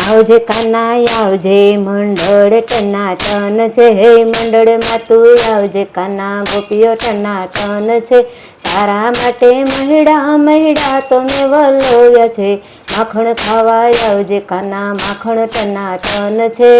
આવજે કાના આવજે મંડળ ટનાટન છે, હે મંડળમાં તું આવજે કાના ગોપીઓ ટનાટન છે. તારા માટે મહિડા મહિડા તો મેં વલોવ્યા છે, માખણ ખાવા આવજે કાના માખણ ટનાટન છે.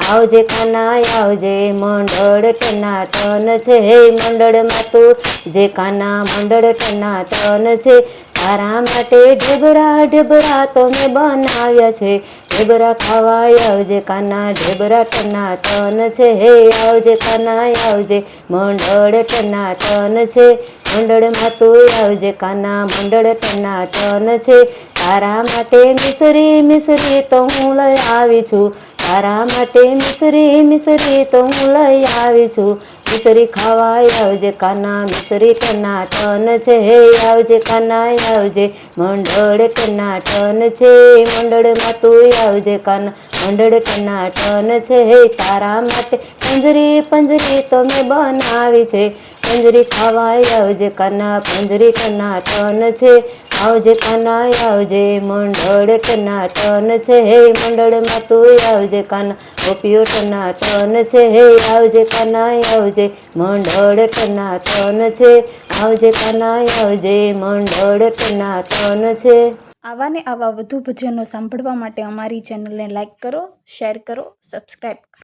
આવજે કાના આવજે મંડળ ટનાટન છે, હે મંડળમાં તું જે કાના મંડળ ટનાટન છે. તારા માટે ઢેબરા ઢેબરા તો મેં બનાવ્યા છે, ઢેબરા ખાવા આવજે કાના ઢેબરા ટનાટન છે, હે આવજે કાના આવજે મંડળ ટનાટન છે. મંડળમાં તું આવજે કાના મંડળ ટનાટન છે. તારા માટે મિસરી મિસરી તો હું લઈ આવી છું, તારા માટે મિસરી મિસરી તો હું લઈ આવી છું. મિસરી ખાવા આવજે કાના મિસરી ટનાટન છે, હે આવજે કાના આવજે મંડળ ટનાટન છે. મંડળમાં તું આવજે કાના મંડળ ટનાટન છે, હે તારા માટે પંજરી પંજરી તો મેં બનાવી છે, પંજરી ખાવા આવજે કાના પંજરી ટનાટન છે. આવજે કાના આવજે મંડળ ટનાટન છે, હે મંડળમાં તું આવજે કાના ગોપીઓ ટનાટન છે, હે આવજે કાના આવજે મંડળ ટનાટન છે. આવજે કાના આવજે મંડળ ટનાટન છે. આવા ને આવા વધુ ભજનો સાંભળવા માટે અમારી ચેનલને લાઈક કરો, શેર કરો, સબસ્ક્રાઈબ કરો.